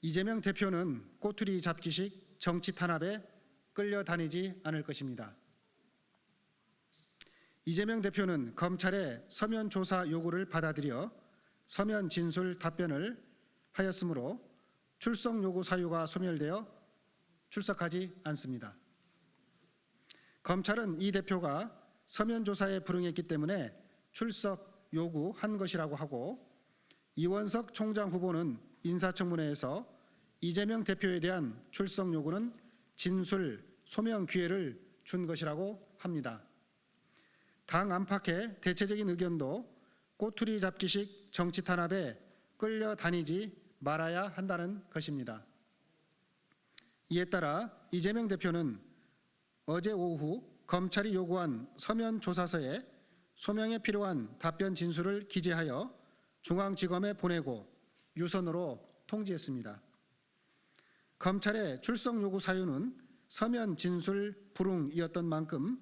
이재명 대표는 꼬투리 잡기식 정치 탄압에 끌려다니지 않을 것입니다. 이재명 대표는 검찰의 서면 조사 요구를 받아들여 서면 진술 답변을 하였으므로 출석 요구 사유가 소멸되어 출석하지 않습니다. 검찰은 이 대표가 서면 조사에 불응했기 때문에 출석 요구한 것이라고 하고, 이원석 총장 후보는 인사청문회에서 이재명 대표에 대한 출석 요구는 진술 소명 기회를 준 것이라고 합니다. 당 안팎의 대체적인 의견도 꼬투리 잡기식 정치 탄압에 끌려다니지 말아야 한다는 것입니다. 이에 따라 이재명 대표는 어제 오후 검찰이 요구한 서면 조사서에 소명에 필요한 답변 진술을 기재하여 중앙지검에 보내고 유선으로 통지했습니다. 검찰의 출석 요구 사유는 서면 진술 불응이었던 만큼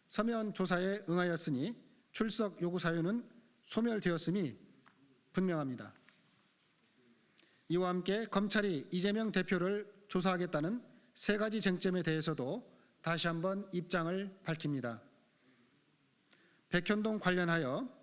서면 조사에 응하였으니 출석 요구 사유는 소멸되었음이 분명합니다. 이와 함께 검찰이 이재명 대표를 조사하겠다는 세 가지 쟁점에 대해서도 다시 한번 입장을 밝힙니다. 백현동 관련하여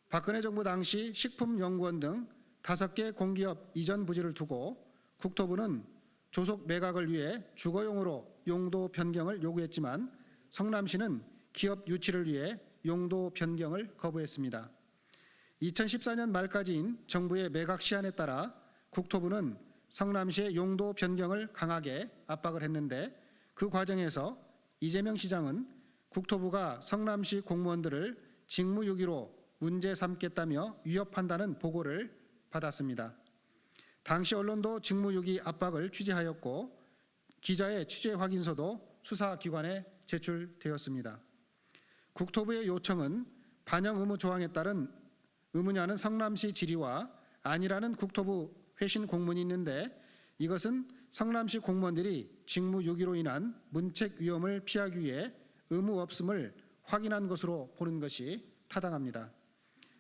박근혜 정부 당시 식품연구원 등 5개 공기업 이전 부지를 두고 국토부는 조속 매각을 위해 주거용으로 용도 변경을 요구했지만 성남시는 기업 유치를 위해 용도 변경을 거부했습니다. 2014년 말까지인 정부의 매각 시한에 따라 국토부는 성남시의 용도 변경을 강하게 압박을 했는데, 그 과정에서 이재명 시장은 국토부가 성남시 공무원들을 직무유기로 문제 삼겠다며 위협한다는 보고를 받았습니다. 당시 언론도 직무유기 압박을 취재하였고 기자의 취재 확인서도 수사기관에 제출되었습니다. 국토부의 요청은 반영 의무 조항에 따른 의무냐는 성남시 질의와 아니라는 국토부 회신 공문이 있는데, 이것은 성남시 공무원들이 직무유기로 인한 문책 위험을 피하기 위해 의무 없음을 확인한 것으로 보는 것이 타당합니다.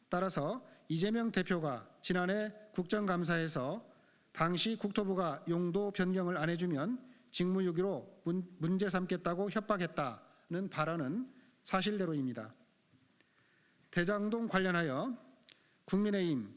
따라서 이재명 대표가 지난해 국정감사에서 당시 국토부가 용도 변경을 안 해주면 직무유기로 문제 삼겠다고 협박했다는 발언은 사실대로입니다. 대장동 관련하여 국민의힘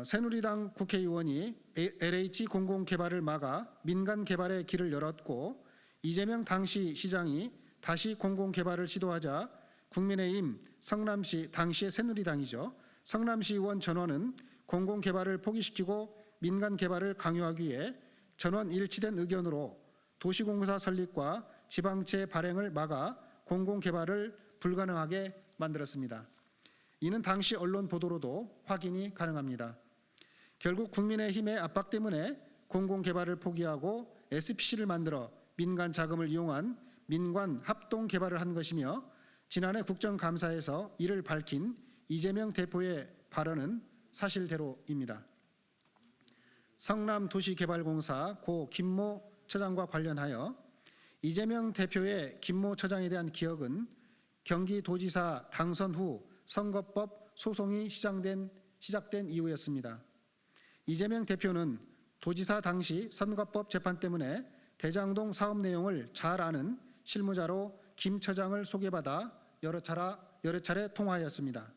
새누리당 국회의원이 LH 공공개발을 막아 민간개발의 길을 열었고, 이재명 당시 시장이 다시 공공개발을 시도하자 국민의힘 성남시, 당시의 새누리당이죠, 성남시 의원 전원은 공공개발을 포기시키고 민간개발을 강요하기 위해 전원 일치된 의견으로 도시공사 설립과 지방채 발행을 막아 공공개발을 불가능하게 만들었습니다. 이는 당시 언론 보도로도 확인이 가능합니다. 결국 국민의힘의 압박 때문에 공공개발을 포기하고 SPC를 만들어 민간 자금을 이용한 민관 합동개발을 한 것이며, 지난해 국정감사에서 이를 밝힌 이재명 대표의 발언은 사실대로입니다. 성남도시개발공사 고 김모 처장과 관련하여 이재명 대표의 김모 처장에 대한 기억은 경기도지사 당선 후 선거법 소송이 시작된 이후였습니다. 이재명 대표는 도지사 당시 선거법 재판 때문에 대장동 사업 내용을 잘 아는 실무자로 김 처장을 소개받아 여러 차례 통화하였습니다.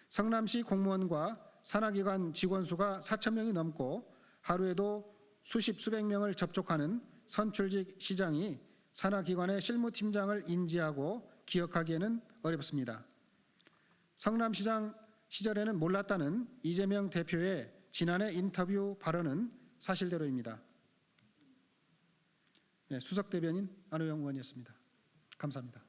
성남시 공무원과 산하기관 직원 수가 4,000명이 넘고 하루에도 수백 명을 접촉하는 선출직 시장이 산하기관의 실무팀장을 인지하고 기억하기에는 어렵습니다. 성남시장 시절에는 몰랐다는 이재명 대표의 지난해 인터뷰 발언은 사실대로입니다. 네, 수석대변인 안호영 의원이었습니다. 감사합니다.